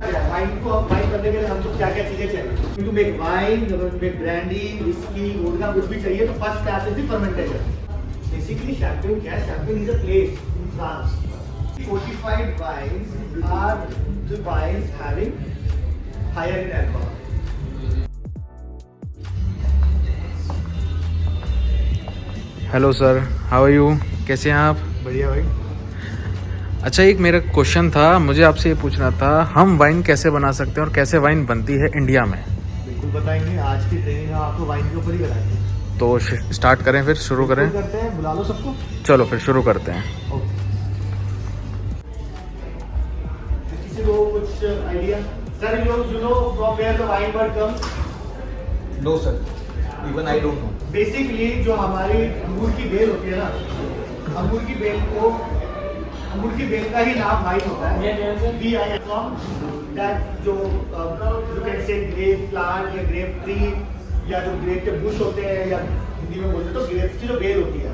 Wine को हम wine करने के लिए हमको क्या क्या चीजें चाहिए? To make wine, to make brandy, whisky, vodka कुछ भी चाहिए तो first step is the fermentation. Basically champagne क्या है? Champagne is a place in France. Fortified wines are the wines having higher in alcohol. Hello sir, how are you? कैसे हैं आप? बढ़िया भाई। अच्छा, एक मेरा क्वेश्चन था, मुझे आपसे ये पूछना था, हम वाइन कैसे बना सकते हैं और कैसे वाइन बनती है इंडिया में? बिल्कुल बताएंगे, आज की ट्रेनिंग हम आपको वाइन के ऊपर ही कराएंगे। तो स्टार्ट करें, फिर शुरू करें? करते हैं, बुला लो सबको। चलो फिर शुरू करते हैं। ओके। किसी को कुछ idea? Sir you know from where the wine word comes? No sir, even I don't know. Basically जो हमारी अंगूर की बेल होती है ना, अंगूर की बेल का ही नाम वाइन होता है। बी आई फ्रॉम दैट जो you can say grape plant या ग्रेप ट्री या जो ग्रेप के बुश होते हैं या हिंदी में बोलते हैं तो ग्रेप्स की जो बेल होती है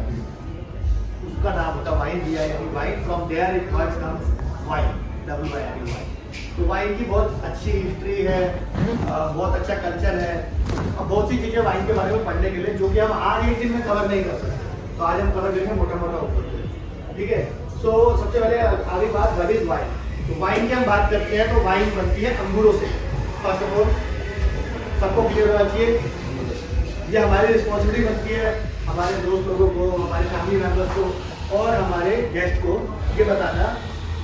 उसका नाम होता है वाइन। बी आई यानी wine, from there it words comes wine, double Y यानी वाइन। तो वाइन की बहुत अच्छी हिस्ट्री है, बहुत अच्छा कल्चर है और बहुत सी चीजें वाइन के बारे में पढ़ने के लिए जो कि हम आज एक दिन में कवर नहीं कर सकते। तो आज हम कवर करेंगे मोटा मोटा ऊपर से, ठीक है। सो सबसे पहले आगे बात व्हाट इज वाइन। तो वाइन की हम बात करते हैं तो वाइन बनती है अंगूरों से। फर्स्ट ऑफ ऑल सबको क्लियर होना चाहिए, ये हमारी रिस्पॉन्सिबिलिटी बनती है हमारे दोस्त लोगों को, हमारे फैमिली मेम्बर्स को और हमारे गेस्ट को ये बताना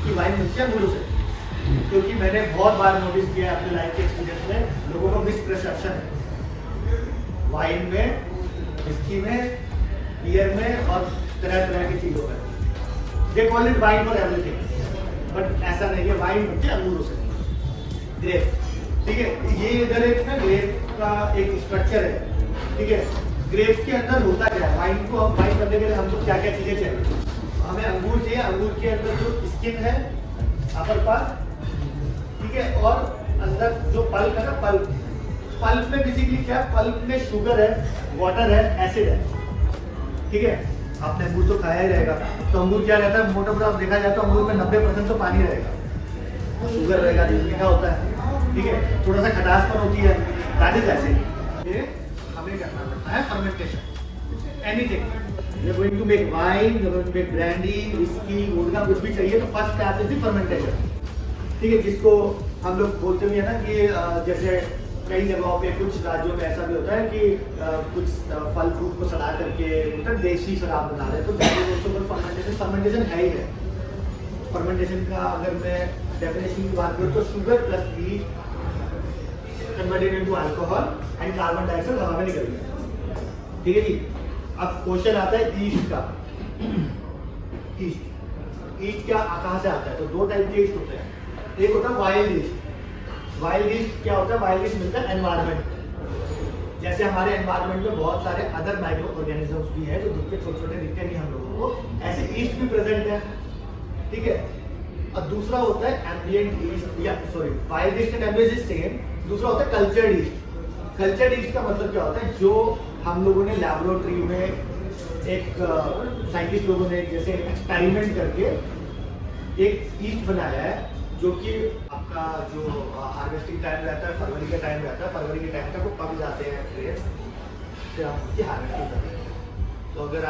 कि वाइन बनती है अंगूरों से। क्योंकि मैंने बहुत बार नोटिस किया है अपने लाइफ के एक्सपीरियंस में, लोगों को मिसपरसेप्शन है वाइन में, विस्की में, बियर में और तरह तरह की चीजों में। They call it wine for everything, but ऐसा नहीं है। वाइन बनती है अंगूरों से, ग्रेप, ठीक है। ये इधर एक ना ग्रेप का एक स्ट्रक्चर है, ठीक है। ग्रेप के अंदर होता क्या है? वाइन को हम वाइन करने के लिए हमको क्या क्या चीजें चाहिए? हमें अंगूर चाहिए, अंगूर के अंदर जो स्किन है अपर पार्ट, ठीक है, और अंदर जो पल्प है ना, पल्प में बेसिकली क्या है? पल्प में शुगर है, वाटर है, एसिड है, ठीक है। आपने अंगूर तो खाया ही रहेगा, तो अंगूर क्या रहता है? मोटा मोटा आप देखा जाए तो अंगूर में 90% तो पानी रहेगा, शुगर रहेगा, जो मीठा होता है, ठीक है। थोड़ा सा खटासपन होती है, दैट इज एसिड। ये हमें करना पड़ता है fermentation, anything. We are going to make wine, we are going to make brandy, whisky, vodka कुछ भी चाहिए तो first step is the fermentation, ठीक है। जिसको हम लोग बोलते भी है ना कि जैसे कई जगहों पे कुछ राज्यों में ऐसा भी होता है कि कुछ फल फ्रूट को सड़ा करके मतलब देसी शराब बना रहे हैं, तो फर्मेंटेशन है ही है। फर्मेंटेशन का अगर मैं डेफिनेशन की बात करूँ तो sugar plus east converted into alcohol and carbon dioxide हवा में निकल गया, ठीक है जी। अब क्वेश्चन आता है ईस्ट का। ईस्ट क्या कहाँ से आता है? तो दो टाइप के ईस्ट होते हैं, एक होता है वाइल्ड ईस्ट। वाइल्ड ईस्ट क्या होता है? वाइल्ड ईस्ट मिलता है एनवायरनमेंट, जैसे हमारे एनवायरनमेंट में बहुत सारे अदर माइक्रो ऑर्गेनिजम्स भी है जो दिखते छोटे छोटे दिखते नहीं हम लोगों को, ऐसे ईस्ट भी प्रेजेंट है, ठीक है। और दूसरा होता है एम्बिएंट ईस्ट, या sorry wild east and ambient east same. दूसरा होता है कल्चर्ड ईस्ट। कल्चर्ड ईस्ट का मतलब क्या होता है? जो हम लोगों ने लैबोरेटरी में एक साइंटिस्ट लोगों ने जैसे एक्सपेरिमेंट करके एक ईस्ट बनाया है, जो कि आपका जो हार्वेस्टिंग टाइम रहता है फरवरी का टाइम रहता है, फरवरी के टाइम तक वो पक जाते हैं ग्रेप्स, फिर हम उसकी हार्वेस्टिंग करते हैं। तो अगर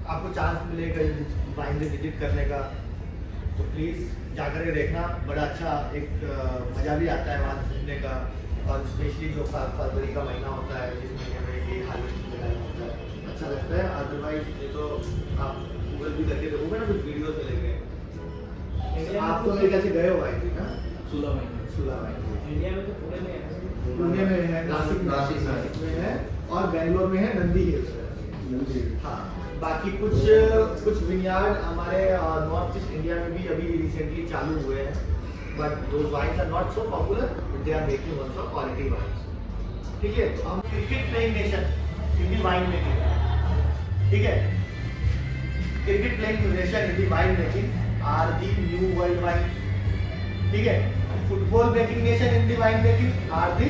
आपको चांस मिलेगा वाइन विजिट करने का तो प्लीज़ जाकर के देखना, बड़ा अच्छा एक मज़ा भी आता है वहाँ घूमने का। और स्पेशली जो फरवरी का महीना होता है, जिस महीने में ये हार्वेस्टिंग का टाइम होता है, अच्छा लगता है। अदरवाइज ये तो आप गूगल भी करके देखोगे ना, कुछ वीडियोज मिलेंगे। आप तो मेरे ख्याल से गए हो वाइन ना? सुला वाइन इंडिया में तो पुणे में है, पुणे में है, नासिक में है और बेंगलोर में है, नंदी हिल्स में। हाँ, बाकी कुछ विनयार्ड हमारे नॉर्थ ईस्ट इंडिया में भी अभी रिसेंटली चालू हुए हैं, but those wines are not so popular, they are making also quality wines, ठीक है। तो हम cricket playing nation in the wine making, ठीक है। Cricket playing nation in the wine making are the new world wine, ठीक है। Football making nation in the wine making are the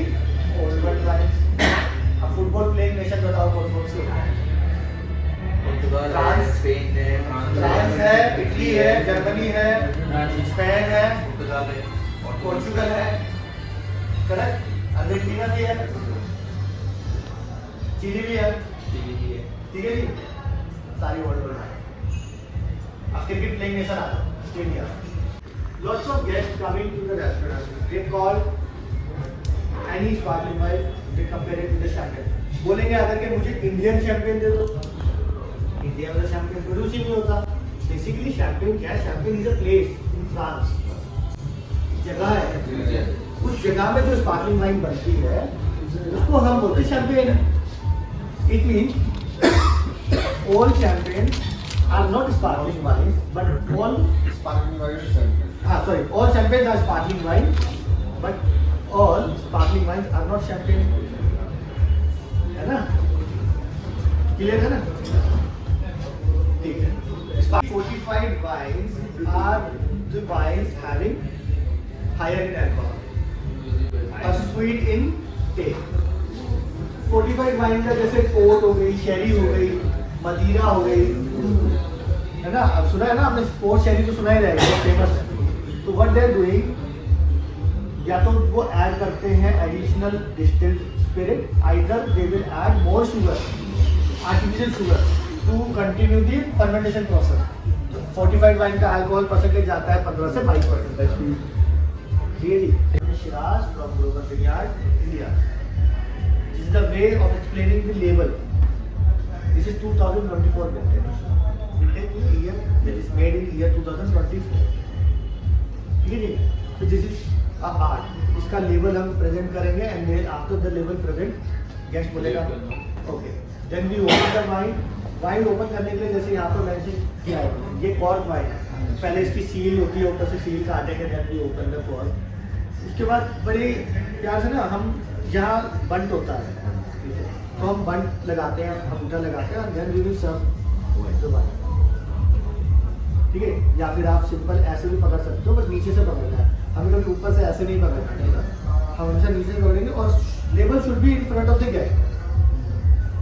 old world wines। अब football playing nation बताओ कौन से होते हैं? पुर्तगाल है, स्पेन है, फ्रांस है, इटली है, जर्मनी है, स्पेन है, पोर्चुगल है, करेक्ट, अर्जेंटीना भी है, चिली भी है, ठीक है जी, सारी वर्ल्ड में। अब क्रिकेट प्लेइंग नेशन आ जाओ, Australia. Lots of guests coming to the restaurant. They call any sparkling wine, they compare it to the champagne. बोलेंगे अगर कि मुझे इंडियन शैंपेन दे दो, इंडिया में शैंपेन प्रोड्यूस ही नहीं होता। बेसिकली शैंपेन क्या है? Champagne is a place in France, जगह है, उस जगह में जो स्पार्कलिंग वाइन बनती है उसको हम बोलते हैं champagne. It means all champagne are not sparkling wine but all Sparkling wine is champagne. all champagnes are sparkling wine, but all sparkling wines are not champagne. है ना? Clear है ना? ठीक है। Fortified wines are the wines having higher in alcohol, or sweet in taste. Fortified wine का जैसे port हो गई, शेरी हो गई, मदीरा हो गई, है ना? अब सुना है ना आपने, पोर्ट शेरी तो सुना ही रहेगा, बहुत फेमस है। तो व्हाट दे आर डूइंग, या तो वो ऐड करते हैं additional distilled spirit, either they will add more sugar, artificial sugar, to continue the fermentation process. Fortified wine का अल्कोहल परसेंटेज जाता है 15 से 22%। Really Shiraz from Global Vineyard India. This is the way of explaining the label. This is 2024 vintage year, that is made in year 2024। ठीक है जी। तो this is a art, इसका label हम प्रेजेंट करेंगे and then after the label present guest बोलेगा okay, then we open the wine. Wine open करने के लिए जैसे यहाँ पर मेंशन किया है, ये कॉर्क वाइन है, पहले इसकी सील होती है, ऊपर से सील काटेंगे, then we open the cork. उसके बाद बड़ी प्यार से ना हम जहाँ बंट होता है तो हम बंट लगाते हैं, अंगूठा लगाते हैं, then we will serve the wine. ठीक है, या फिर आप सिंपल ऐसे भी पकड़ सकते हो, बस नीचे से पकड़ना है, हमें कभी ऊपर से ऐसे नहीं पकड़ना है, हम हमेशा नीचे से पकड़ेंगे। और label should be in front of the guest,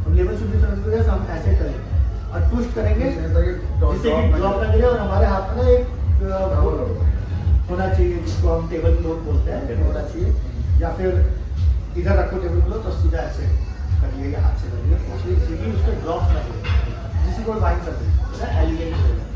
हम label should be front of the guest, हम ऐसे करेंगे और ट्विस्ट करेंगे जिससे कि ड्रॉप ना गिरे, और हमारे हाथ में ना एक होना चाहिए जिसको हम टेबल क्लॉथ बोलते हैं, होना चाहिए, या फिर इधर रखो टेबल क्लॉथ और सीधा ऐसे करिए या हाथ से करिए, जिससे कि उसके ड्रॉप ना गिरे, जिससे कोई वाइन सर्विस एलिगेंट हो जाए।